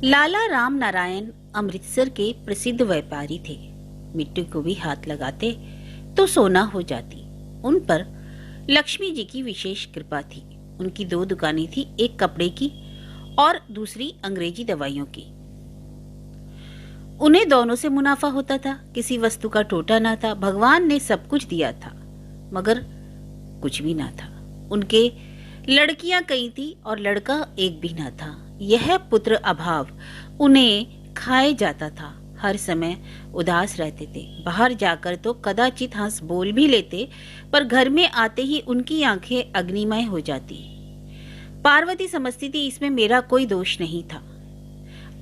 लाला राम नारायण अमृतसर के प्रसिद्ध व्यापारी थे। मिट्टी को भी हाथ लगाते तो सोना हो जाती। उन पर लक्ष्मी जी की विशेष कृपा थी। उनकी दो दुकानें थी, एक कपड़े की और दूसरी अंग्रेजी दवाइयों की। उन्हें दोनों से मुनाफा होता था, किसी वस्तु का टोटा ना था। भगवान ने सब कुछ दिया था मगर कुछ भी ना था। उनके लड़कियां कई थी और लड़का एक भी ना था। यह पुत्र अभाव उन्हें खाए जाता था। हर समय उदास रहते थे। बाहर जाकर तो कदाचित हंस बोल भी लेते, पर घर में आते ही उनकी आंखें अग्निमय हो जाती। पार्वती समझती थी इसमें मेरा कोई दोष नहीं था।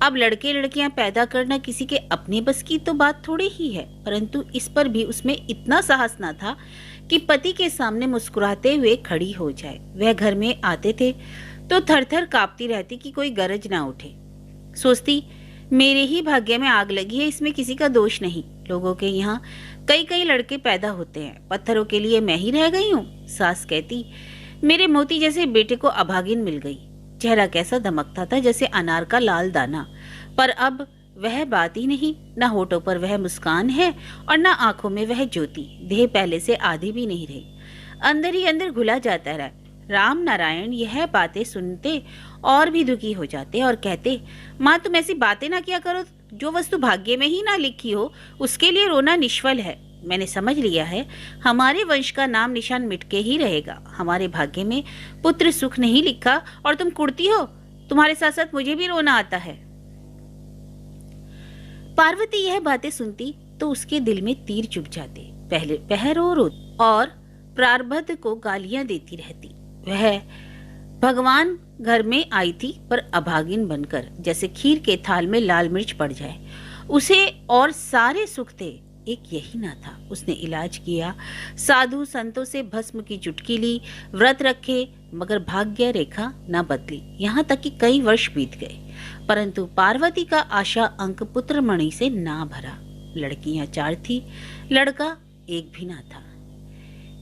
अब लड़के लड़कियां पैदा करना किसी के अपने बस की तो बात थोड़ी ही है, परंतु इस पर भी उसमें इतना साहस ना था कि पति के सामने मुस्कुराते हुए खड़ी हो जाए। वह घर में आते थे तो थर थर कांपती रहती कि कोई गरज ना उठे। सोचती मेरे ही भाग्य में आग लगी है, इसमें किसी का दोष नहीं। लोगों के यहाँ कई कई लड़के पैदा होते हैं, पत्थरों के लिए मैं ही रह गई हूँ। सास कहती मेरे मोती जैसे बेटे को अभागिन मिल गई। चेहरा कैसा दमकता था जैसे अनार का लाल दाना, पर अब वह बात ही नहीं। न होठों पर वह मुस्कान है और न आंखों में वह ज्योति। देह पहले से आधी भी नहीं रही, अंदर ही अंदर घुला जाता रहा। राम नारायण यह बातें सुनते और भी दुखी हो जाते और कहते माँ तुम ऐसी बातें ना किया करो। जो वस्तु भाग्य में ही ना लिखी हो उसके लिए रोना निष्फल है। मैंने समझ लिया है, हमारे वंश का नाम निशान मिटके ही रहेगा। हमारे भाग्य में पुत्र सुख नहीं लिखा और तुम कुड़ती हो। तुम्हारे साथ साथ मुझे भी रोना आता है। पार्वती यह बातें सुनती तो उसके दिल में तीर चुभ जाते। पहले पहर और प्रारब्ध को गालियां देती रहती। वह भगवान घर में आई थी पर अभागिन बनकर, जैसे खीर के थाल में लाल मिर्च पड़ जाए। उसे और सारे सुख थे, एक यही ना था। उसने इलाज किया, साधु संतों से भस्म की चुटकी ली, व्रत रखे, मगर भाग्य रेखा न बदली। यहाँ तक कि कई वर्ष बीत गए, परंतु पार्वती का आशा अंक पुत्रमणि से ना भरा। लड़कियां 4 थी, लड़का एक भी ना था।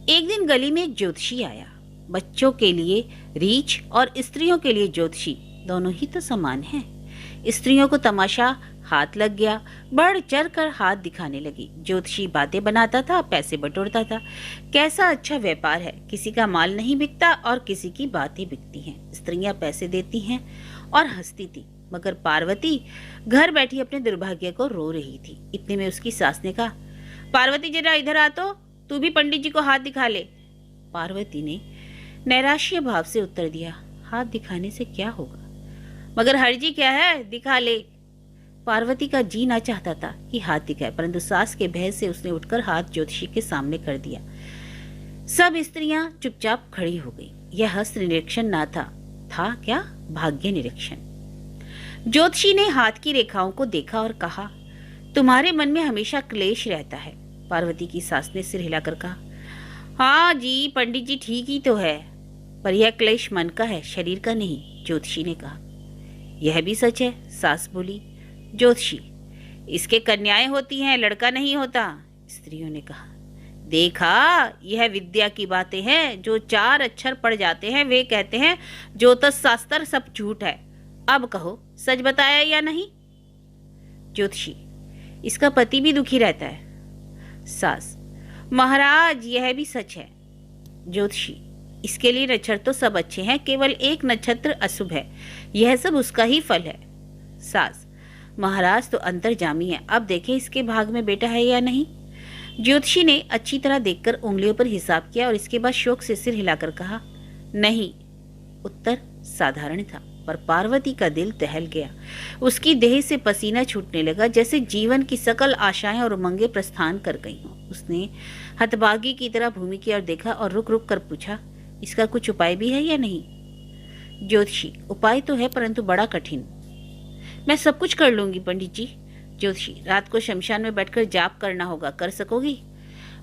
एक दिन गली में एक ज्योतिषी आया। बच्चों के लिए रीछ और स्त्रियों के लिए ज्योतिषी, दोनों ही तो समान हैं। स्त्रियों को तमाशा हाथ लग गया, बढ़ चढ़ कर हाथ दिखाने लगी। ज्योतिषी बातें बनाता था, पैसे बटोरता था। कैसा अच्छा व्यापार है, किसी का माल नहीं बिकता और किसी की बातें बिकती हैं। स्त्रियां पैसे देती हैं और हंसती थी, मगर पार्वती घर बैठी अपने दुर्भाग्य को रो रही थी। इतने में उसकी सास ने कहा पार्वती जरा इधर आ तो, तू भी पंडित जी को हाथ दिखा ले। पार्वती ने नैराश्य भाव से उत्तर दिया हाथ दिखाने से क्या होगा, मगर हर्जी क्या है, दिखा ले। पार्वती का जी ना चाहता था कि हाथ दिखाए, परंतु सास के भय से उसने उठकर हाथ ज्योतिषी के सामने कर दिया। सब स्त्रियां चुपचाप खड़ी हो गई। यह हस्त निरीक्षण ना था क्या, भाग्य निरीक्षण। ज्योतिषी ने हाथ की रेखाओं को देखा और कहा तुम्हारे मन में हमेशा क्लेश रहता है। पार्वती की सास ने सिर हिलाकर कहा हाँ जी पंडित जी ठीक ही तो है, पर यह क्लेश मन का है, शरीर का नहीं। ज्योतिषी ने कहा यह भी सच है, सास बोली। ज्योतिषी इसके कन्याएं होती हैं, लड़का नहीं होता। स्त्रियों ने कहा देखा, यह विद्या की बातें हैं। जो 4 अक्षर पढ़ जाते हैं वे कहते हैं ज्योतिष शास्त्र सब झूठ है। अब कहो सच बताया या नहीं। ज्योतिषी इसका पति भी दुखी रहता है। सास महाराज यह भी सच है। ज्योतिषी इसके लिए नक्षत्र तो सब अच्छे हैं, केवल एक नक्षत्र अशुभ है, यह सब उसका ही फल है। सास महाराज तो अंतर्जामी है, अब देखें इसके भाग में बेटा है या नहीं। ज्योतिषी ने अच्छी तरह देखकर उंगलियों पर हिसाब किया और इसके बाद शोक से सिर हिलाकर कहा नहीं। उत्तर साधारण था, पर पार्वती का दिल दहल गया। उसकी देह से पसीना छूटने लगा, जैसे जीवन की सकल आशाएं और उमंगें प्रस्थान कर गई हों। उसने हतभागी की तरह भूमि की ओर देखा और रुक रुक कर पूछा इसका कुछ उपाय भी है या नहीं। ज्योतिषी उपाय तो है, परंतु बड़ा कठिन। मैं सब कुछ कर लूंगी पंडित जी। ज्योतिषी रात को शमशान में बैठकर जाप करना होगा, कर सकोगी।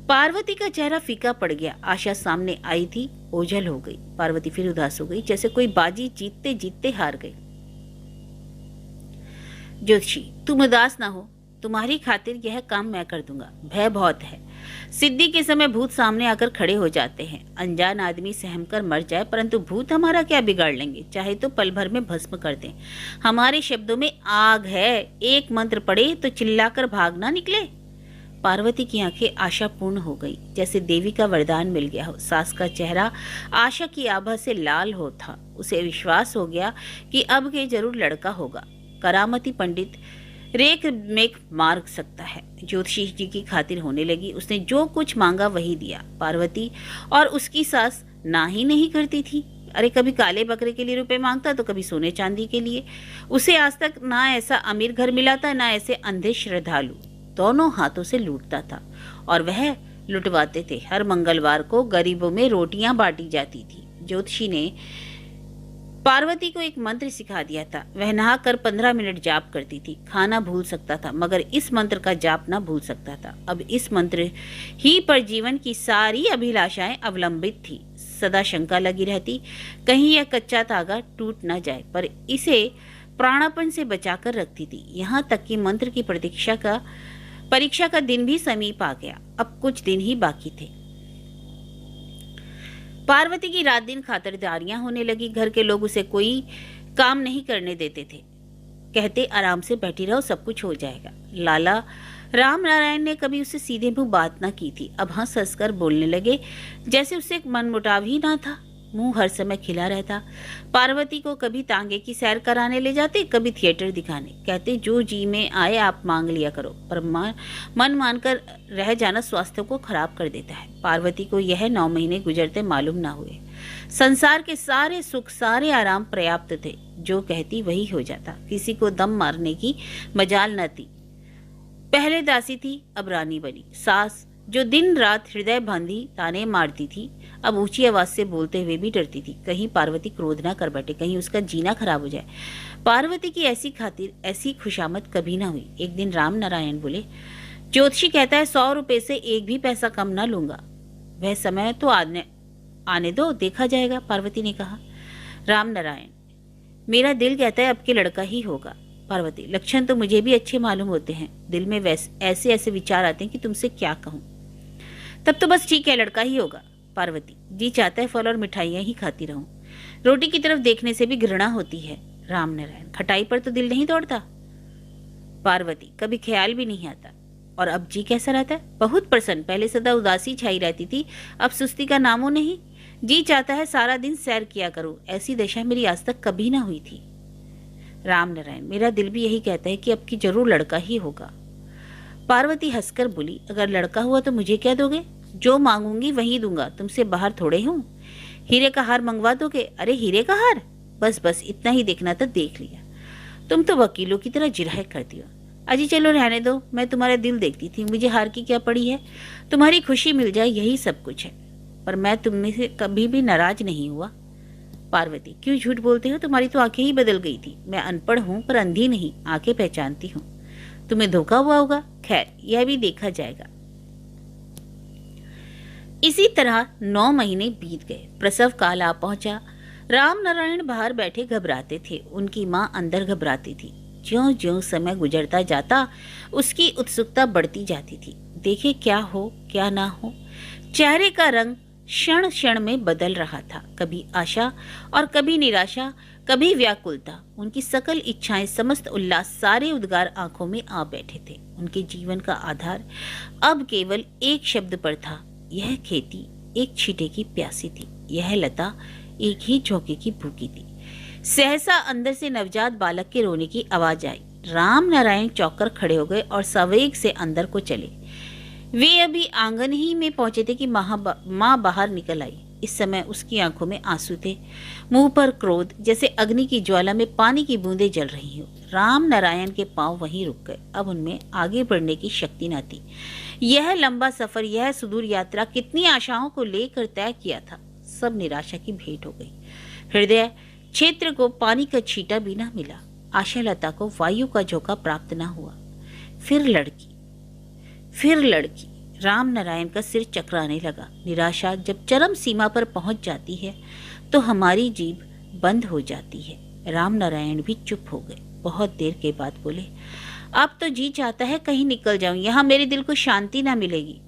पार्वती का चेहरा फीका पड़ गया। आशा सामने आई थी, ओझल हो गई। पार्वती फिर उदास हो गई, जैसे कोई बाजी जीतते जीतते हार गई। ज्योतिषी तुम उदास ना हो, तुम्हारी खातिर यह काम मैं कर दूंगा। भय बहुत है, सिद्धि के समय भूत सामने आकर खड़े हो जाते हैं। अनजान आदमी सहम कर मर जाए, परंतु भूत हमारा क्या बिगाड़ लेंगे, चाहे तो पल भर में भस्म कर दें। हमारे शब्दों में आग है, एक मंत्र पढ़े तो चिल्लाकर भाग ना निकले। पार्वती की आंखें आशापूर्ण हो गई, जैसे देवी का वरदान मिल गया हो। सास का चेहरा आशा की आभा से लाल हो था। उसे विश्वास हो गया कि अब के जरूर लड़का होगा। करामती पंडित रेख मेघ मार सकता है। ज्योतिषी जी की खातिर होने लगी। उसने जो कुछ मांगा वही दिया। पार्वती और उसकी सास ना ही नहीं करती थी। अरे कभी काले बकरे के लिए रुपए मांगता तो कभी सोने चांदी के लिए। उसे आज तक ना ऐसा अमीर घर मिला था, ना ऐसे अंधे श्रद्धालु। दोनों हाथों से लूटता था और वह लुटवाते थे। हर मंगलवार को गरीबों में रोटियां बांटी जाती थी। ज्योतिषी ने पार्वती को एक मंत्र सिखा दिया था। वह नहाकर 15 मिनट जाप करती थी। खाना भूल सकता था, मगर इस मंत्र का जाप ना भूल सकता था। अब इस मंत्र ही पर जीवन की सारी अभिलाषाएं अवलंबित थी। सदा शंका लगी रहती, कहीं यह कच्चा धागा टूट न जाए, पर इसे प्राणापन से बचाकर रखती थी। यहाँ तक कि मंत्र की परीक्षा का दिन भी समीप आ गया। अब कुछ दिन ही बाकी थे। पार्वती की रात दिन खातिरदारियां होने लगी। घर के लोग उसे कोई काम नहीं करने देते थे। कहते आराम से बैठी रहो, सब कुछ हो जाएगा। लाला राम नारायण ने कभी उसे सीधे मुंह बात ना की थी। अब हंस हंस कर बोलने लगे, जैसे उससे एक मनमुटाव ही ना था। मुंह हर समय खिला रहता। पार्वती को कभी तांगे की सैर कराने ले जाते, कभी थिएटर दिखाने। कहते जो जी में आए आप मांग लिया करो, पर मन मानकर रह जाना स्वास्थ्य को खराब कर देता है। पार्वती को यह 9 महीने गुजरते मालूम ना हुए। संसार के सारे सुख, सारे आराम पर्याप्त थे। जो कहती वही हो जाता। किसी को दम मारने की मजाल न थी। पहले दासी थी, अब रानी बनी। सास जो दिन रात हृदय बांधी ताने मारती थी, अब ऊंची आवाज से बोलते हुए भी डरती थी, कहीं पार्वती क्रोध ना कर बैठे, कहीं उसका जीना खराब हो जाए। पार्वती की ऐसी खातिर ऐसी खुशामद कभी ना हुई। एक दिन राम नारायण बोले, ज्योतिषी कहता है 100 रुपए से एक भी पैसा कम ना लूंगा। वह समय तो आने दो, देखा जाएगा। पार्वती ने कहा। राम नारायण, मेरा दिल कहता है अब के लड़का ही होगा। पार्वती, लक्षण तो मुझे भी अच्छे मालूम होते हैं। दिल में ऐसे ऐसे विचार आते हैं कि तुमसे क्या कहूं। तब तो बस ठीक है, लड़का ही होगा। पार्वती, जी चाहता है फल और मिठाइयां ही खाती रहूं। रोटी की तरफ देखने से भी घृणा होती है। राम नारायण, खटाई पर तो दिल नहीं दौड़ता। पार्वती, कभी ख्याल भी नहीं आता। और अब जी कैसा रहता है? बहुत प्रसन्न। पहले सदा उदासी छाई रहती थी, अब सुस्ती का नामो नहीं। जी चाहता है सारा दिन सैर किया करूं। ऐसी दशा मेरी आज तक कभी ना हुई थी। राम नारायण, मेरा दिल भी यही कहता है कि अब की जरूर लड़का ही होगा। पार्वती हंसकर बोली, अगर लड़का हुआ तो मुझे क्या दोगे? जो मांगूंगी वही दूंगा, तुमसे बाहर थोड़े हूं। हीरे का हार मंगवा दोगे? अरे हीरे का हार? बस बस इतना ही देखना था, देख लिया। तुम तो वकीलों की तरह जिरह करती हो। अजी चलो रहने दो, मैं तुम्हारा दिल देखती थी, मुझे हार की क्या पड़ी है। तुम्हारी खुशी मिल जाए यही सब कुछ है, पर मैं तुमने से कभी भी नाराज नहीं हुआ। पार्वती, क्यों झूठ बोलते हो? तुम्हारी तो आंखें ही बदल गई थी। मैं अनपढ़ हूं पर अंधी नहीं, आंखें पहचानती हूं। तुम्हें धोखा हुआ होगा, खैर यह भी देखा जाएगा। इसी तरह 9 महीने बीत गए। प्रसव काल आ पहुंचा। राम नारायण बाहर बैठे घबराते थे। उनकी मां अंदर घबराती थी। ज्यों ज्यों समय गुजरता जाता उसकी उत्सुकता बढ़ती जाती थी। देखे क्या हो क्या ना हो। चेहरे का रंग क्षण क्षण में बदल रहा था। कभी आशा और कभी निराशा, कभी व्याकुलता। उनकी सकल इच्छाएं, समस्त उल्लास, सारे उद्गार आंखों में आ बैठे थे। उनके जीवन का आधार अब केवल एक शब्द पर था। यह खेती एक छींटे की प्यासी थी। यह लता एक ही झोंके की भूखी थी। सहसा अंदर से नवजात बालक के रोने की आवाज आई। राम नारायण चौंक खड़े हो गए और सवेग से अंदर को चले। वे अभी आंगन ही में पहुंचे थे कि माँ बाहर निकल आई। इस समय उसकी आंखों में आंसू थे, मुंह पर क्रोध, जैसे अग्नि की ज्वाला में पानी की बूंदें जल रही हो। राम नारायण के पांव वहीं रुक गए। अब उनमें आगे बढ़ने की शक्ति न थी। यह लंबा सफर, यह सुदूर यात्रा कितनी आशाओं को लेकर तय किया था, सब निराशा की भेंट हो गई। हृदय क्षेत्र को पानी का छींटा भी न मिला। आशा लता को वायु का झोंका प्राप्त न हुआ। फिर लड़की। राम नारायण का सिर चकराने लगा। निराशा जब चरम सीमा पर पहुंच जाती है तो हमारी जीभ बंद हो जाती है। राम नारायण भी चुप हो गए। बहुत देर के बाद बोले, अब तो जी चाहता है कहीं निकल जाऊं, यहाँ मेरे दिल को शांति ना मिलेगी।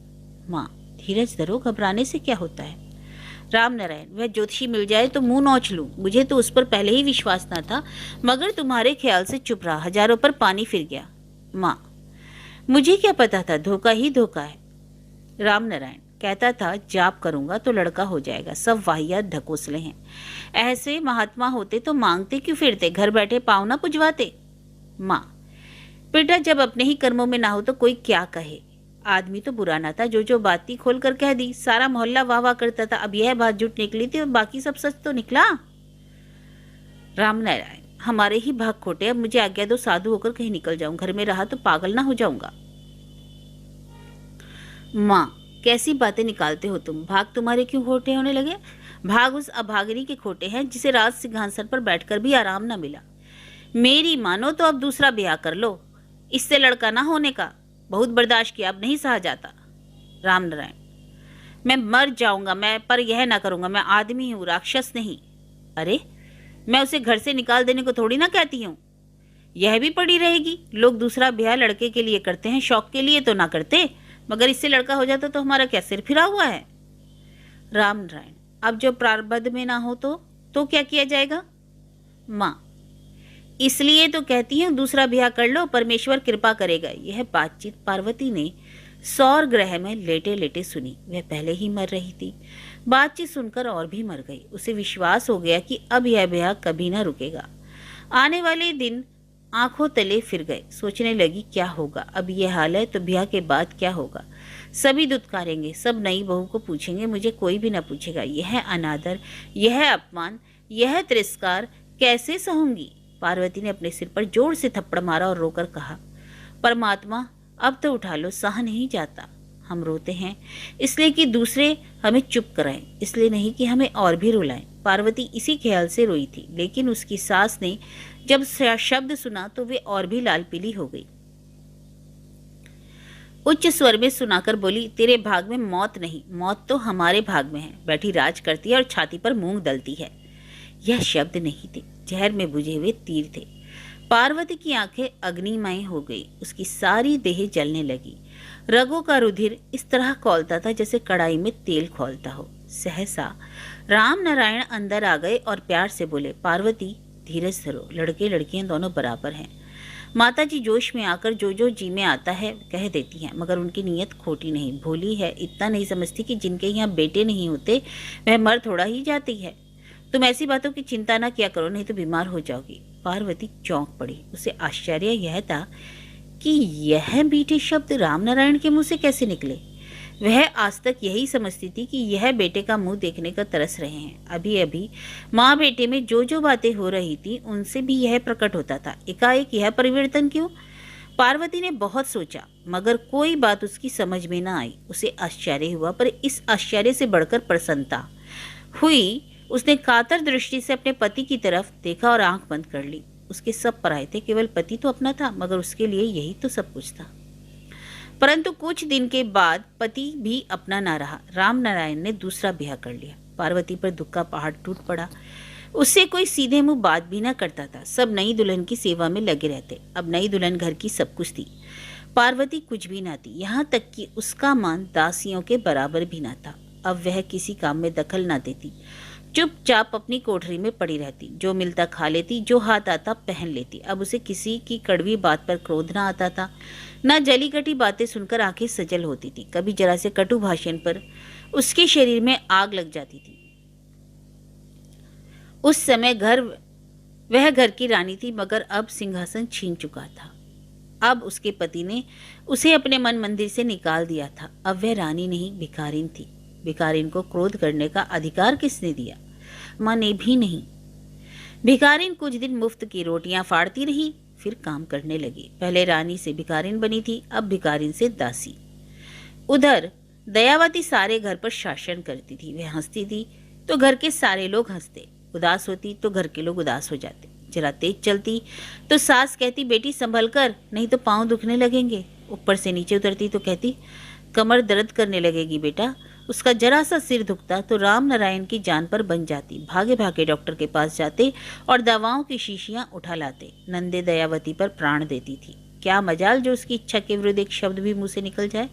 माँ, धीरज धरो, घबराने से क्या होता है? राम नारायण, वह ज्योतिषी मिल जाए तो मुंह नोच लूं। मुझे तो उस पर पहले ही विश्वास न था, मगर तुम्हारे ख्याल से चुप रहा, हजारों पर पानी फिर गया। माँ, मुझे क्या पता था, धोखा ही धोखा है। राम नारायण, कहता था जाप करूंगा तो लड़का हो जाएगा, सब वाहियात ढकोसले हैं। ऐसे महात्मा होते तो मांगते क्यों फिरते, घर बैठे पाँव ना पुजवाते। माँ, बेटा, जब अपने ही कर्मों में ना हो तो कोई क्या कहे। आदमी तो बुरा ना था, जो बात थी खोल कर कह दी, सारा मोहल्ला वाह वाह करता था। अब यह बात झूठ निकली थी और बाकी सब सच तो निकला। राम नारायण, हमारे ही भाग खोटे, अब मुझे आज्ञा दो, साधु होकर कहीं निकल जाऊं, घर में रहा तो पागल ना हो जाऊंगा। माँ, कैसी बातें निकालते हो तुम, भाग तुम्हारे क्यों खोटे होने लगे? भाग उस अभागिनी के खोटे हैं जिसे राज सिंहासन पर बैठकर भी आराम ना मिला। मेरी मानो तो अब दूसरा ब्याह कर लो, इससे लड़का ना होने का। बहुत बर्दाश्त किया, अब नहीं सहा जाता। राम नारायण, मैं मर जाऊंगा मैं, पर यह ना करूंगा। मैं आदमी हूं, राक्षस नहीं। अरे, मैं उसे घर से निकाल देने को थोड़ी ना कहती हूँ। यह भी पड़ी रहेगी। लोग दूसरा ब्याह लड़के के लिए करते हैं, शौक के लिए तो ना करते। मगर इससे लड़का हो जाता तो हमारा क्या सिर फिरा हुआ है? राम नारायण, अब जो प्रारब्ध में ना हो तो क्या किया जाएगा? माँ, इसलिए तो कहती हूँ दूसरा ब्याह कर लो, परमेश्वर कृपा करेगा। यह बातचीत पार्वती ने सौर ग्रह में लेटे लेटे सुनी। वह पहले ही मर रही थी, बातचीत सुनकर और भी मर गई। उसे विश्वास हो गया कि अब यह ब्याह कभी ना रुकेगा। आने वाले दिन आंखों तले फिर गए। सोचने लगी, क्या होगा, अब यह हाल है तो ब्याह के बाद क्या होगा? सभी दुत्कारेंगे, सब नई बहू को पूछेंगे, मुझे कोई भी ना पूछेगा। यह अनादर, यह अपमान, यह तिरस्कार कैसे सहूंगी? पार्वती ने अपने सिर पर जोर से थप्पड़ मारा और रोकर कहा, परमात्मा, अब तो उठा लो, सहा नहीं जाता। हम रोते हैं इसलिए कि दूसरे हमें चुप कराएं, इसलिए नहीं कि हमें और भी रुलाएं। पार्वती इसी ख्याल से रोई थी, लेकिन उसकी सास ने जब शब्द सुना तो वे और भी लाल पीली हो गई। उच्च स्वर में सुनाकर बोली, तेरे भाग में मौत नहीं, मौत तो हमारे भाग में है। बैठी राज करती है और छाती पर मूंग दलती है। यह शब्द नहीं थे, जहर में बुझे हुए तीर थे। पार्वती की आंखें अग्निमय हो गई, उसकी सारी देह जलने लगी। रगों का रुधिर इस तरह खौलता था जैसे कढ़ाई में तेल खौलता हो। सहसा राम नारायण अंदर आ गए और प्यार से बोले, पार्वती, धीरज धरो, लड़के लड़कियां दोनों बराबर हैं। माता जी जोश में आकर जो जी में आता है कह देती हैं, मगर उनकी नीयत खोटी नहीं, भोली है। इतना नहीं समझती कि जिनके यहाँ बेटे नहीं होते वह मर थोड़ा ही जाती है। तुम ऐसी बातों की चिंता ना किया करो, नहीं तो बीमार हो जाओगी। पार्वती चौंक पड़ी। उसे आश्चर्य यह था कि यह मीठे शब्द राम नारायण के मुंह से कैसे निकले। वह आज तक यही समझती थी कि यह बेटे का मुंह देखने का तरस रहे हैं। अभी अभी माँ बेटे में जो बातें हो रही थी उनसे भी यह प्रकट होता था। एकाएक यह परिवर्तन क्यों? पार्वती ने बहुत सोचा, मगर कोई बात उसकी समझ में ना आई। उसे आश्चर्य हुआ, पर इस आश्चर्य से बढ़कर प्रसन्नता हुई। उसने कातर दृष्टि से अपने पति की तरफ देखा और आंख बंद कर ली। उसके सब पराये थे, केवल पति तो अपना था, मगर उसके लिए यही तो सब कुछ था। परंतु कुछ दिन के बाद पति भी अपना ना रहा। राम नारायण ने दूसरा ब्याह कर लिया। पार्वती पर दुख का पहाड़ टूट पड़ा। उससे कोई सीधे मुंह बात भी ना करता था। सब नई दुल्हन की सेवा में लगे रहते। अब नई दुल्हन घर की सब कुछ थी, पार्वती कुछ भी ना थी। यहाँ तक कि उसका मान दासियों के बराबर भी ना था। अब वह किसी काम में दखल ना देती, चुपचाप अपनी कोठरी में पड़ी रहती, जो मिलता खा लेती, जो हाथ आता पहन लेती। अब उसे किसी की कड़वी बात पर क्रोध ना आता था, न जली कटी बातें सुनकर आंखें सजल होती थी। कभी जरा से कटु भाषण पर उसके शरीर में आग लग जाती थी। उस समय वह घर की रानी थी, मगर अब सिंहासन छीन चुका था। अब उसके पति ने उसे अपने मन मंदिर से निकाल दिया था। अब वह रानी नहीं, भिखारिन थी। भिखारिन को क्रोध करने का अधिकार किसने दिया? माँ ने भी नहीं। भिखारिन कुछ दिन मुफ्त की रोटियां फाड़ती रही, फिर काम करने लगी। पहले रानी से भिखारिन बनी थी, अब भिखारिन से दासी। उधर दयावती सारे घर पर शासन करती थी। वह हंसती थी तो घर के सारे लोग हंसते, उदास होती तो घर के लोग उदास हो जाते। जरा तेज चलती तो सास कहती, बेटी संभल कर, नहीं तो पांव दुखने लगेंगे। ऊपर से नीचे उतरती तो कहती, कमर दर्द करने लगेगी बेटा। उसका जरा सा सिर दुखता तो राम नारायण की जान पर बन जाती। भागे भागे डॉक्टर के पास जाते और दवाओं की शीशियां उठा लाते। नंदे दयावती पर प्राण देती थी। क्या मजाल जो उसकी इच्छा के विरुद्ध एक शब्द भी मुंह से निकल जाए।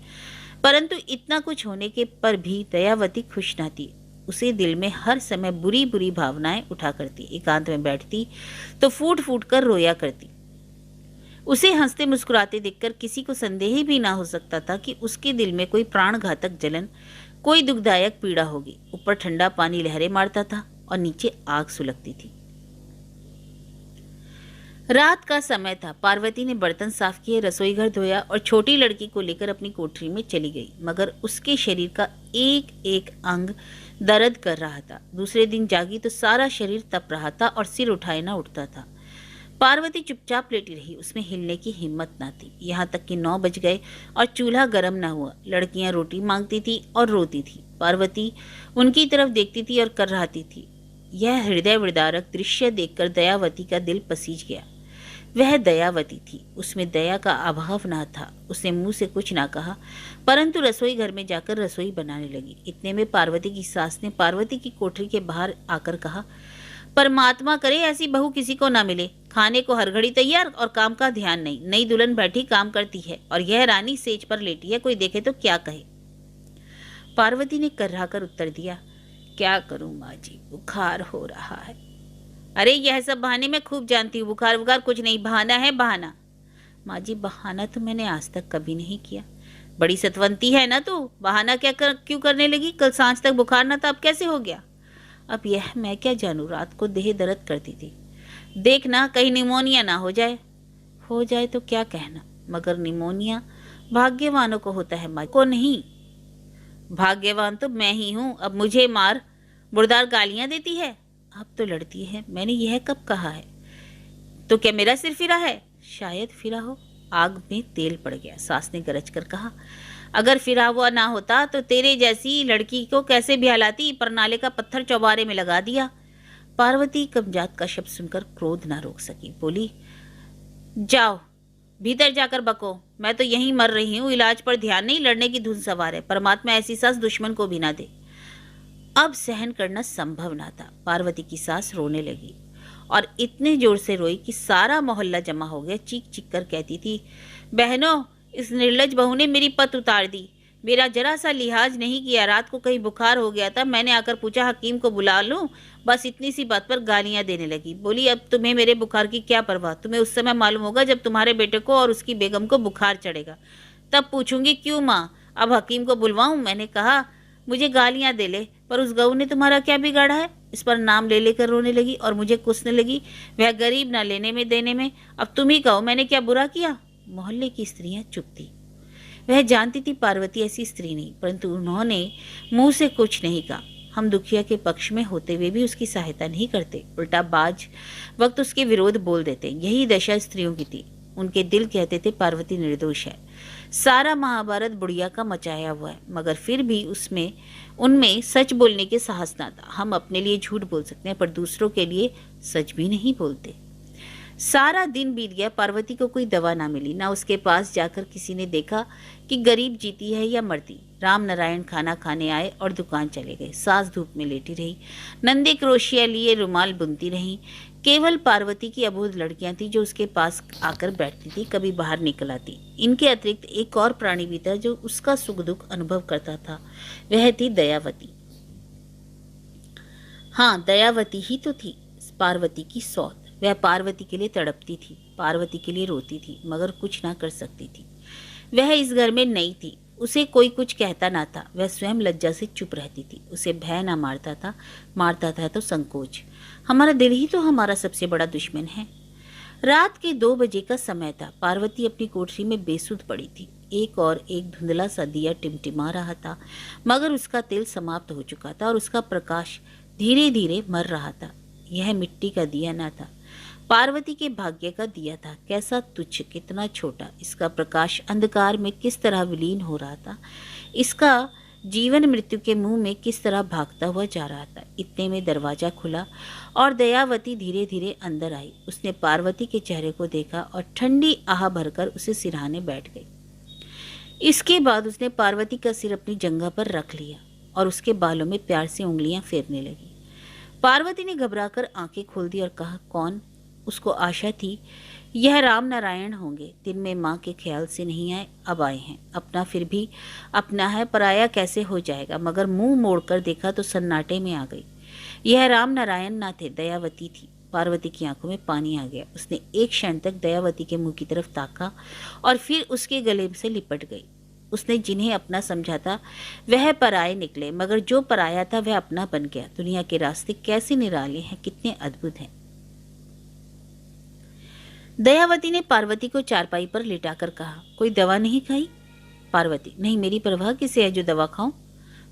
परंतु इतना कुछ होने के पर भी दयावती खुश न थी। उसे दिल में हर समय बुरी बुरी भावनाएं उठा करती। एकांत में बैठती तो फूट फूट कर रोया करती। उसे हंसते मुस्कुराते देखकर किसी को संदेह भी ना हो सकता था कि उसके दिल में कोई प्राणघातक जलन, कोई दुखदायक पीड़ा होगी। ऊपर ठंडा पानी लहरें मारता था और नीचे आग सुलगती थी। रात का समय था। पार्वती ने बर्तन साफ किए, रसोई घर धोया और छोटी लड़की को लेकर अपनी कोठरी में चली गई। मगर उसके शरीर का एक एक अंग दर्द कर रहा था। दूसरे दिन जागी तो सारा शरीर तप रहा था और सिर उठाए ना उठता था। पार्वती चुपचाप लेटी रही। उसमें हिलने की हिम्मत ना थी। यहाँ तक कि 9 बज गए और चूल्हा गर्म ना हुआ। लड़कियां रोटी मांगती थी और रोती थी। पार्वती उनकी तरफ देखती थी और कर्राती थी। यह हृदय विदारक दृश्य देखकर दयावती का दिल पसीज गया। वह दयावती थी, उसमें दया का अभाव ना था। उसने मुंह से कुछ ना कहा, परंतु रसोई घर में जाकर रसोई बनाने लगी। इतने में पार्वती की सास ने पार्वती की कोठरी के बाहर आकर कहा, परमात्मा करे ऐसी बहू किसी को ना मिले। खाने को हर घड़ी तैयार और काम का ध्यान नहीं। नई दुल्हन बैठी काम करती है और यह रानी सेज पर लेटी है, कोई देखे तो क्या कहे। पार्वती ने कर्राकर उत्तर दिया, क्या करूं माँ जी, बुखार हो रहा है। अरे यह सब बहाने मैं खूब जानती हूँ, बुखार बुखार कुछ नहीं, बहाना है बहाना। माँ जी बहाना तो मैंने आज तक कभी नहीं किया। बड़ी सतवंती है ना तू, बहाना क्यों करने लगी? कल सांझ तक बुखार ना था, अब कैसे हो गया? अब यह मैं क्या जानूं, रात को देह दर्द करती थी। देखना कहीं निमोनिया ना हो जाए। हो जाए तो क्या कहना, मगर निमोनिया भाग्यवानों को होता है, माँ को नहीं। भाग्यवान तो मैं ही हूं। अब मुझे मार, मुर्दार गालियां देती है। अब तो लड़ती है। मैंने यह कब कहा है? तो क्या मेरा सिर फिरा है? शायद फिरा हो। आग में तेल पड़ गया। सास ने गरज कर कहा, अगर फिरा हुआ ना होता तो तेरे जैसी लड़की को कैसे ब्यालाती, पर नाले का पत्थर चौबारे में लगा दिया। पार्वती कमजात का शब्द सुनकर क्रोध ना रोक सकी। बोली, जाओ भीतर जाकर बको, मैं तो यहीं मर रही हूँ। इलाज पर ध्यान नहीं, लड़ने की धुन सवार है। परमात्मा ऐसी सास दुश्मन को भी ना दे। अब सहन करना संभव ना था। पार्वती की सास रोने लगी और इतने जोर से रोई कि सारा मोहल्ला जमा हो गया। चीख चीख कर कहती थी, बहनों, इस निर्लज बहू ने मेरी पत उतार दी। मेरा जरा सा लिहाज नहीं किया। रात को कहीं बुखार हो गया था, मैंने आकर पूछा हकीम को बुला लूं। बस इतनी सी बात पर गालियां देने लगी। बोली, अब तुम्हें मेरे बुखार की क्या परवाह? तुम्हें उस समय मालूम होगा जब तुम्हारे बेटे को और उसकी बेगम को बुखार चढ़ेगा, तब पूछूंगी क्यों माँ। अब हकीम को बुलवाऊं? मैंने कहा मुझे गालियां दे ले, पर उस गऊ ने तुम्हारा क्या बिगाड़ा है? इस पर नाम ले लेकर रोने लगी और मुझे कुसने लगी। वह गरीब ना लेने में देने में। अब तुम ही कहो, मैंने क्या बुरा किया? मोहल्ले की स्त्रियां चुप थी। वह जानती थी पार्वती ऐसी स्त्री नहीं, परंतु उन्होंने मुंह से कुछ नहीं कहा। हम दुखिया के पक्ष में होते हुए भी उसकी सहायता नहीं करते, उल्टा बाज वक्त उसके विरोध बोल देते। यही दशा स्त्रियों की थी। उनके दिल कहते थे पार्वती निर्दोष है। सारा महाभारत बुढ़िया का मचाया हुआ है, मगर फिर भी उनमें सच बोलने के साहस ना था। हम अपने लिए झूठ बोल सकते हैं, पर दूसरों के लिए सच भी नहीं बोलते। सारा दिन बीत गया, पार्वती को कोई दवा ना मिली। ना उसके पास जाकर किसी ने देखा कि गरीब जीती है या मरती। राम नारायण खाना खाने आए और दुकान चले गए। सास धूप में लेटी रही, नंदे क्रोशिया लिए रुमाल बुनती रही। केवल पार्वती की अबोध लड़कियां थी जो उसके पास आकर बैठती थी, कभी बाहर निकल आती। इनके अतिरिक्त एक और प्राणी भी था जो उसका सुख दुख अनुभव करता था। वह थी दयावती। हाँ, दयावती ही तो थी, पार्वती की सौत। वह पार्वती के लिए तड़पती थी, पार्वती के लिए रोती थी, मगर कुछ ना कर सकती थी। वह इस घर में नई थी, उसे कोई कुछ कहता ना था। वह स्वयं लज्जा से चुप रहती थी। उसे भय ना मारता था तो संकोच। हमारा दिल ही तो हमारा सबसे बड़ा दुश्मन है। रात के 2 बजे का समय था। पार्वती अपनी कोठरी में बेसुध पड़ी थी। एक और एक धुंधला सा दिया टिमटिमा रहा था, मगर उसका तेल समाप्त हो चुका था और उसका प्रकाश धीरे धीरे मर रहा था। यह मिट्टी का दिया न था, पार्वती के भाग्य का दिया था। कैसा तुच्छ, कितना छोटा। इसका प्रकाश अंधकार में किस तरह विलीन हो रहा था। इसका जीवन मृत्यु के मुंह में किस तरह भागता हुआ जा रहा था। इतने में दरवाजा खुला और दयावती धीरे धीरे अंदर आई। उसने पार्वती के चेहरे को देखा और ठंडी आह भरकर उसे सिरहाने बैठ गई। इसके बाद उसने पार्वती का सिर अपनी जंघा पर रख लिया और उसके बालों में प्यार से उंगलियां फेरने लगी। पार्वती ने घबराकर आंखें खोल दी और कहा, कौन? उसको आशा थी यह राम नारायण होंगे, दिन में माँ के ख्याल से नहीं आए, अब आए हैं। अपना फिर भी अपना है, पराया कैसे हो जाएगा। मगर मुंह मोड़कर देखा तो सन्नाटे में आ गई। यह राम नारायण ना थे, दयावती थी। पार्वती की आंखों में पानी आ गया। उसने एक क्षण तक दयावती के मुंह की तरफ ताका और फिर उसके गले से लिपट गई। उसने जिन्हें अपना समझा था वह पराये निकले, मगर जो पराया था वह अपना बन गया। दुनिया के रास्ते कैसे निराले हैं, कितने अद्भुत हैं। दयावती ने पार्वती को चारपाई पर लिटाकर कहा, कोई दवा नहीं खाई? पार्वती, नहीं, मेरी परवाह किसे है, जो दवा खाऊं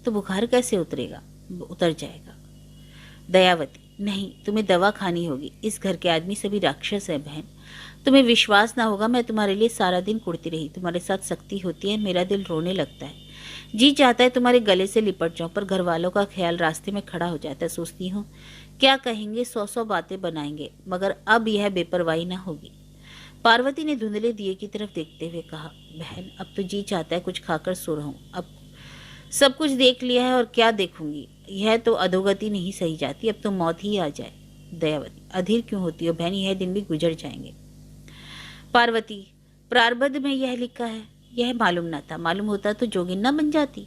तो बुखार कैसे उतरेगा, उतर जाएगा। दयावती, नहीं, तुम्हें दवा खानी होगी। इस घर के आदमी सभी राक्षस है बहन। तुम्हें विश्वास ना होगा, मैं तुम्हारे लिए सारा दिन कुड़ती रही। तुम्हारे साथ सख्ती होती है, मेरा दिल रोने लगता है। जी चाहता है तुम्हारे गले से लिपट जाऊं, पर घर वालों का ख्याल रास्ते में खड़ा हो जाता है। सोचती हूँ क्या कहेंगे, 100 बातें बनाएंगे, मगर अब यह बेपरवाही ना होगी। पार्वती ने धुंधले दिए की तरफ देखते हुए कहा, बहन, अब तो जी चाहता है कुछ खाकर सो रहूं। अब सब कुछ देख लिया है और क्या देखूंगी। यह तो अधोगति नहीं सही जाती, अब तो मौत ही आ जाए। दयावती, अधीर क्यों होती हो बहन, यह दिन भी गुजर जाएंगे। पार्वती, प्रारब्ध में यह लिखा है, यह मालूम न था। मालूम होता तो जोगिन न बन जाती।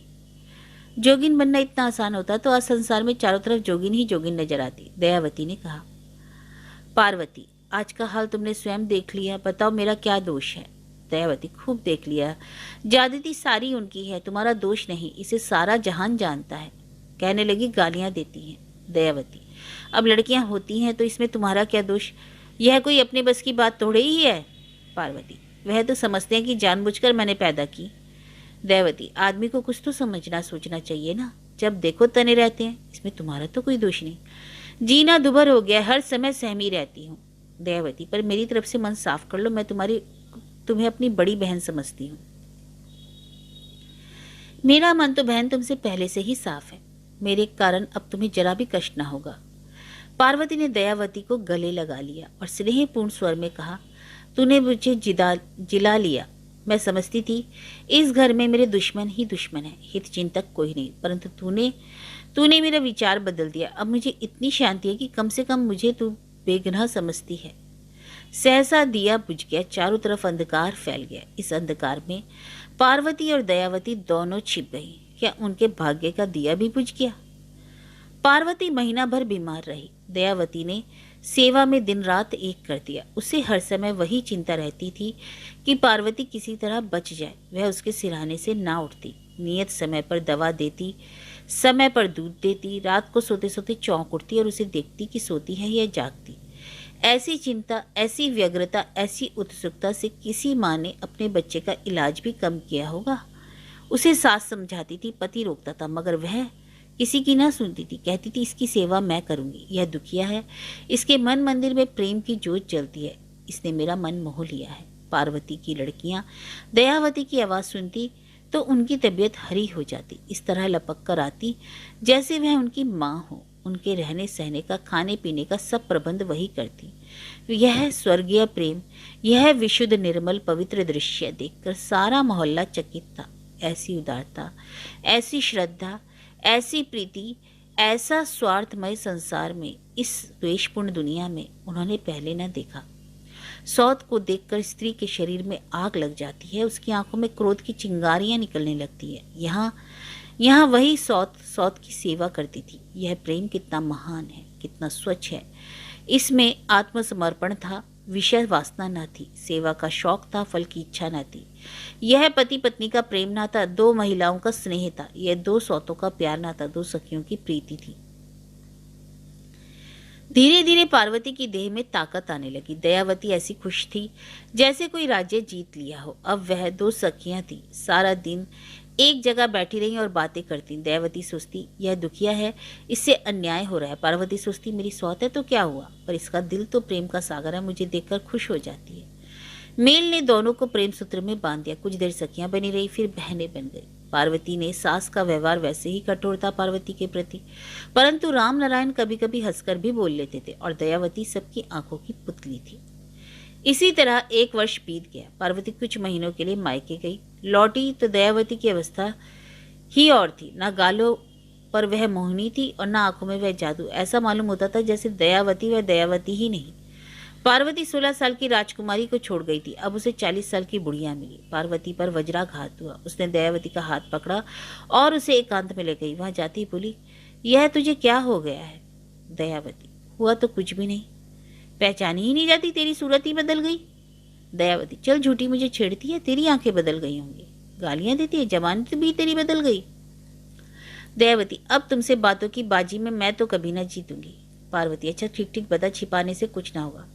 जोगिन बनना इतना आसान होता तो आज संसार में चारों तरफ जोगिन ही जोगिन नजर आती। दयावती ने कहा। पार्वती, आज का हाल तुमने स्वयं देख लिया, बताओ मेरा क्या दोष है। दयावती, खूब देख लिया, ज्यादती सारी उनकी है, तुम्हारा दोष नहीं, इसे सारा जहान जानता है। कहने लगी, गालियां देती हैं। दयावती, अब लड़कियां होती हैं तो इसमें तुम्हारा क्या दोष, यह कोई अपने बस की बात थोड़े ही है। पार्वती, वह तो समझते हैं कि जानबूझकर मैंने पैदा की। दयावती, आदमी को कुछ तो समझना सोचना चाहिए ना, जब देखो तने रहते हैं, इसमें तुम्हारा तो कोई दोष नहीं। जीना दुभर हो गया, हर समय सहमी रहती हूँ। दयावती, पर मेरी तरफ से मन साफ कर लो, मैं तुम्हें अपनी बड़ी बहन समझती हूँ। मेरा मन तो बहन तुमसे पहले से ही साफ है, मेरे कारण अब तुम्हें जरा भी कष्ट ना होगा। पार्वती ने दयावती को गले लगा लिया और स्नेहपूर्ण स्वर में कहा, तूने मुझे जिला लिया। मैं समझती थी इस घर में मेरे दुश्मन ही दुश्मन है, हित चिंतक कोई नहीं, परंतु तूने मेरा विचार बदल दिया। अब मुझे इतनी शांति है कि कम से कम मुझे तू बेगुनाह समझती है। सहसा दिया बुझ गया, चारों तरफ अंधकार फैल गया। इस अंधकार में पार्वती और दयावती दोनों छिप गई। क्या उनके भाग्य का दिया भी बुझ गया? पार्वती महीना भर बीमार रही। दयावती ने सेवा में दिन रात एक कर दिया। उसे हर समय वही चिंता रहती थी कि पार्वती किसी तरह बच जाए। वह उसके सिरहाने से ना उठती। नियत समय पर दवा देती, समय पर दूध देती, रात को सोते सोते चौंक उठती और उसे देखती कि सोती है या जागती। ऐसी चिंता, ऐसी व्यग्रता, ऐसी उत्सुकता से किसी माँ ने अपने बच्चे का इलाज भी कम किया होगा। उसे सास समझाती थी, पति रोकता था, मगर वह किसी की ना सुनती थी। कहती थी, इसकी सेवा मैं करूंगी, यह दुखिया है, इसके मन मंदिर में प्रेम की जोत जलती है, इसने मेरा मन मोह लिया है। पार्वती की लड़कियां दयावती की आवाज़ सुनती तो उनकी तबीयत हरी हो जाती। इस तरह लपक कर आती जैसे वह उनकी माँ हो। उनके रहने सहने का, खाने पीने का सब प्रबंध वही करती। यह स्वर्गीय प्रेम, यह विशुद्ध निर्मल पवित्र दृश्य देखकर सारा मोहल्ला चकित था। ऐसी उदारता, ऐसी श्रद्धा, ऐसी प्रीति, ऐसा स्वार्थमय संसार में, इस द्वेषपूर्ण दुनिया में उन्होंने पहले न देखा। सौत को देखकर स्त्री के शरीर में आग लग जाती है, उसकी आंखों में क्रोध की चिंगारियां निकलने लगती है। यहाँ वही सौत की सेवा करती थी। यह प्रेम कितना महान है, कितना स्वच्छ है। इसमें आत्मसमर्पण था, विषय वासना न थी, सेवा का शौक था, फल की इच्छा न थी। यह पति पत्नी का प्रेम न था, दो महिलाओं का स्नेह था। यह दो सौतों का प्यार न था, दो सखियों की प्रीति थी। धीरे धीरे पार्वती की देह में ताकत आने लगी। दयावती ऐसी खुश थी जैसे कोई राज्य जीत लिया हो। अब वह दो सखियां थी, सारा दिन एक जगह बैठी रही और बातें करती। दयावती सोचती, यह दुखिया है, इससे अन्याय हो रहा है। पार्वती सोचती, मेरी सौत है तो क्या हुआ, पर इसका दिल तो प्रेम का सागर है, मुझे देखकर खुश हो जाती है। मेल ने दोनों को प्रेम सूत्र में बांध दिया। कुछ देर सखियां बनी रही, फिर बहनें बन गई। पार्वती ने सास का व्यवहार वैसे ही कठोर था पार्वती के प्रति, परंतु राम नारायण कभी कभी हंसकर भी बोल लेते थे और दयावती सबकी आंखों की पुतली थी। इसी तरह एक वर्ष बीत गया। पार्वती कुछ महीनों के लिए मायके गई। लौटी तो दयावती की अवस्था ही और थी। ना गालों पर वह मोहिनी थी और ना आंखों में वह जादू। ऐसा मालूम होता था जैसे दयावती वह दयावती ही नहीं। पार्वती 16 साल की राजकुमारी को छोड़ गई थी, अब उसे 40 साल की बुढ़िया मिली। पार्वती पर वज्राघात हुआ। उसने दयावती का हाथ पकड़ा और उसे एकांत में ले गई। वहां जाती बोली, यह तुझे क्या हो गया है? दयावती, हुआ तो कुछ भी नहीं, पहचानी ही नहीं जाती, तेरी सूरत ही बदल गई। दयावती, चल झूठी, मुझे छेड़ती है, तेरी आंखें बदल गई होंगी, गालियां देती है, जबान भी तेरी बदल गई। दयावती, अब तुमसे बातों की बाजी में मैं तो कभी ना जीतूंगी। पार्वती, अच्छा ठीक ठीक बता, छिपाने से कुछ ना होगा।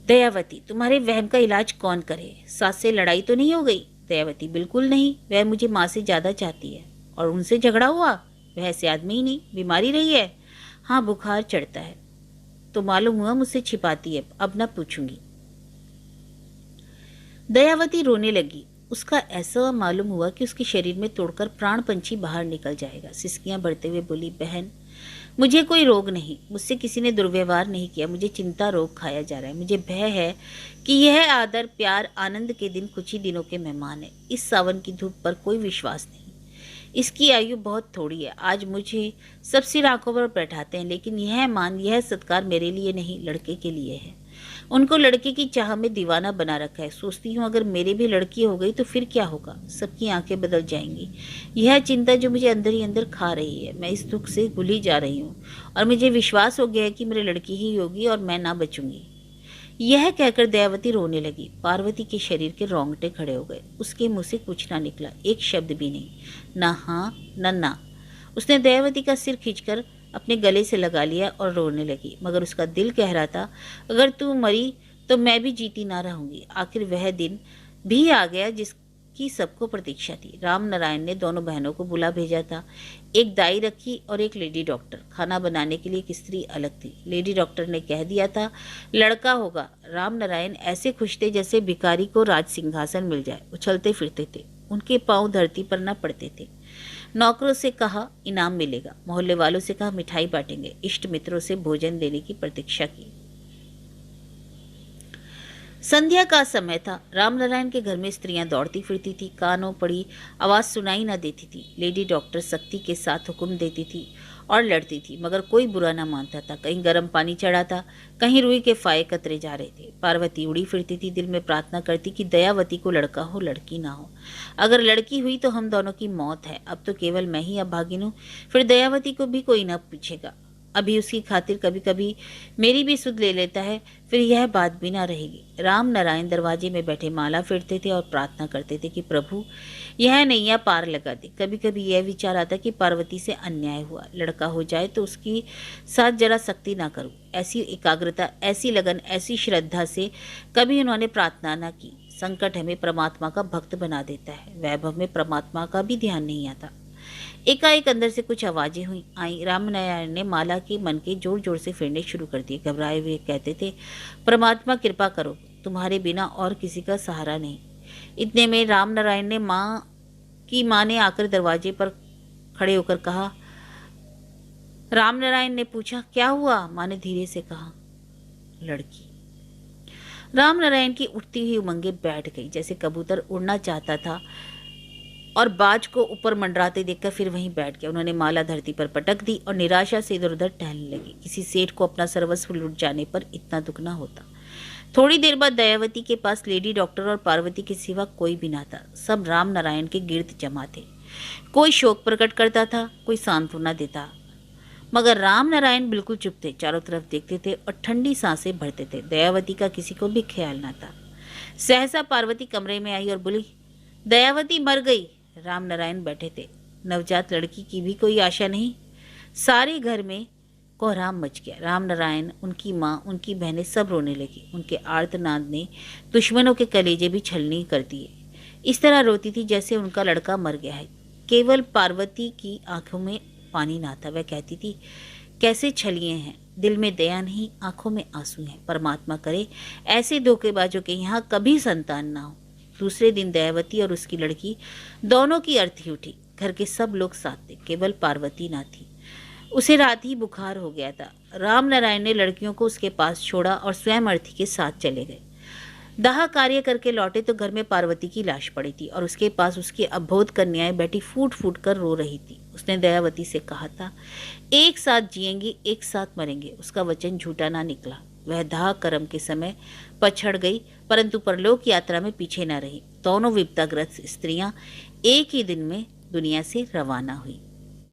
दयावती, तुम्हारे वहम का इलाज कौन करे? सास से लड़ाई तो नहीं हो गई? दयावती, बिल्कुल नहीं, वह मुझे माँ से ज्यादा चाहती है। और उनसे झगड़ा हुआ? वह ऐसे आदमी ही नहीं, बीमारी रही है। हाँ, बुखार चढ़ता है, तो मालूम हुआ मुझसे छिपाती है, अब ना पूछूंगी। दयावती रोने लगी। उसका ऐसा मालूम हुआ कि उसके शरीर में तोड़कर प्राण पंछी बाहर निकल जाएगा। सिसकियां भरते हुए बोली, बहन, मुझे कोई रोग नहीं, मुझसे किसी ने दुर्व्यवहार नहीं किया, मुझे चिंता रोग खाया जा रहा है। मुझे भय है कि यह आदर प्यार आनंद के दिन कुछ ही दिनों के मेहमान है। इस सावन की धूप पर कोई विश्वास नहीं, इसकी आयु बहुत थोड़ी है। आज मुझे सब सिर आंखों पर बैठाते हैं, लेकिन यह मान यह सत्कार मेरे लिए नहीं, लड़के के लिए है। उनको लड़के की चाह में दीवाना बना रखा है। सोचती हूँ अगर मेरे भी लड़की हो गई तो फिर क्या होगा? सबकी आंखें बदल जाएंगी। यह चिंता जो मुझे अंदर ही अंदर खा रही है, मैं इस दुख से भूली जा रही हूँ और मुझे विश्वास हो गया है कि मेरी लड़की ही होगी और मैं ना बचूंगी। यह कहकर दयावती रोने लगी। पार्वती के शरीर के रोंगटे खड़े हो गए। उसके मुंह से कुछ ना निकला, एक शब्द भी नहीं, ना हाँ न ना। उसने दयावती का सिर खींचकर अपने गले से लगा लिया और रोने लगी, मगर उसका दिल कह रहा था, अगर तू मरी तो मैं भी जीती ना रहूंगी। आखिर वह दिन भी आ गया जिसकी सबको प्रतीक्षा थी। राम नारायण ने दोनों बहनों को बुला भेजा था। एक दाई रखी और एक लेडी डॉक्टर। खाना बनाने के लिए एक स्त्री अलग थी। लेडी डॉक्टर ने कह दिया था लड़का होगा। राम नारायण ऐसे खुश थे जैसे भिखारी को राज सिंहासन मिल जाए। उछलते फिरते थे, उनके पांव धरती पर न पड़ते थे। नौकरों से कहा इनाम मिलेगा, मोहल्ले वालों से कहा मिठाई बांटेंगे, इष्ट मित्रों से भोजन देने की प्रतीक्षा की। संध्या का समय था। रामनारायण के घर में स्त्रियां दौड़ती फिरती थी, कानों पड़ी आवाज सुनाई न देती थी। लेडी डॉक्टर सख्ती के साथ हुक्म देती थी और लड़ती थी, मगर कोई बुरा न मानता था। कहीं गर्म पानी चढ़ा था, कहीं रुई के फाये कतरे जा रहे थे। पार्वती उड़ी फिरती थी, दिल में प्रार्थना करती कि दयावती को लड़का हो, लड़की ना हो। अगर लड़की हुई तो हम दोनों की मौत है। अब तो केवल मैं ही अभागिन हूँ, फिर दयावती को भी कोई न पूछेगा। अभी उसकी खातिर कभी कभी मेरी भी सुध ले लेता है, फिर यह बात भी ना रहेगी। राम नारायण दरवाजे में बैठे माला फेरते थे और प्रार्थना करते थे कि प्रभु यह नैया पार लगा दे। कभी कभी यह विचार आता कि पार्वती से अन्याय हुआ, लड़का हो जाए तो उसकी साथ जरा सख्ती ना करूं। ऐसी एकाग्रता, ऐसी लगन, ऐसी श्रद्धा से कभी उन्होंने प्रार्थना ना की। संकट हमें परमात्मा का भक्त बना देता है, वैभव में परमात्मा का भी ध्यान नहीं आता। एकाएक अंदर से कुछ आवाजें हुई आई। रामनारायण ने माला के मन के जोर जोर से फिरने शुरू कर दिए। घबराए हुए कहते थे, परमात्मा कृपा करो, तुम्हारे बिना और किसी का सहारा नहीं। इतने में रामनारायण ने माँ ने आकर दरवाजे पर खड़े होकर कहा। रामनारायण ने पूछा, क्या हुआ? माँ ने धीरे से कहा, लड़की। रामनारायण की उठती हुई उमंगे बैठ गई, जैसे कबूतर उड़ना चाहता था और बाज को ऊपर मंडराते देखकर फिर वहीं बैठ गया। उन्होंने माला धरती पर पटक दी और निराशा से इधर उधर टहलने लगी। किसी सेठ को अपना सर्वस्व लुट जाने पर इतना दुख ना होता। थोड़ी देर बाद दयावती के पास लेडी डॉक्टर और पार्वती के सिवा कोई भी ना था। सब राम नारायण के गिर्द जमा थे। कोई शोक प्रकट करता था, कोई सांत्वना देता, मगर राम नारायण बिल्कुल चुप थे। चारों तरफ देखते थे और ठंडी सांसें भरते थे। दयावती का किसी को भी ख्याल ना था। सहसा पार्वती कमरे में आई और बोली, दयावती मर गई। राम नारायण बैठे थे। नवजात लड़की की भी कोई आशा नहीं। सारे घर में कोहराम मच गया। राम नारायण, उनकी माँ, उनकी बहनें सब रोने लगी। उनके आर्तनाद ने दुश्मनों के कलेजे भी छलनी कर दिए। इस तरह रोती थी जैसे उनका लड़का मर गया है। केवल पार्वती की आंखों में पानी ना था। वह कहती थी, कैसे छलिए हैं, दिल में दया नहीं, आंखों में आंसू हैं। परमात्मा करे ऐसे धोखेबाजों के यहाँ कभी संतान ना हो। दूसरे दिन दयावती और उसकी लड़की दोनों की अर्थी उठी। घर के सब लोग साथ थे, केवल पार्वती ना थी। उसे रात ही बुखार हो गया था। राम नारायण ने लड़कियों को उसके पास छोड़ा और स्वयं अर्थी के साथ चले गए। दाह कार्य करके लौटे तो घर में पार्वती की लाश पड़ी थी और उसके पास उसकी अबोध कन्याएं बैठी फूट फूट कर रो रही थी। उसने दयावती से कहा था, एक साथ जिएंगी, एक साथ मरेंगे। उसका वचन झूठा ना निकला। वह दाह कर्म के समय पछड़ गई, परंतु परलोक यात्रा में पीछे न रही। दोनों विपदाग्रस्त स्त्रियां एक ही दिन में दुनिया से रवाना हुई।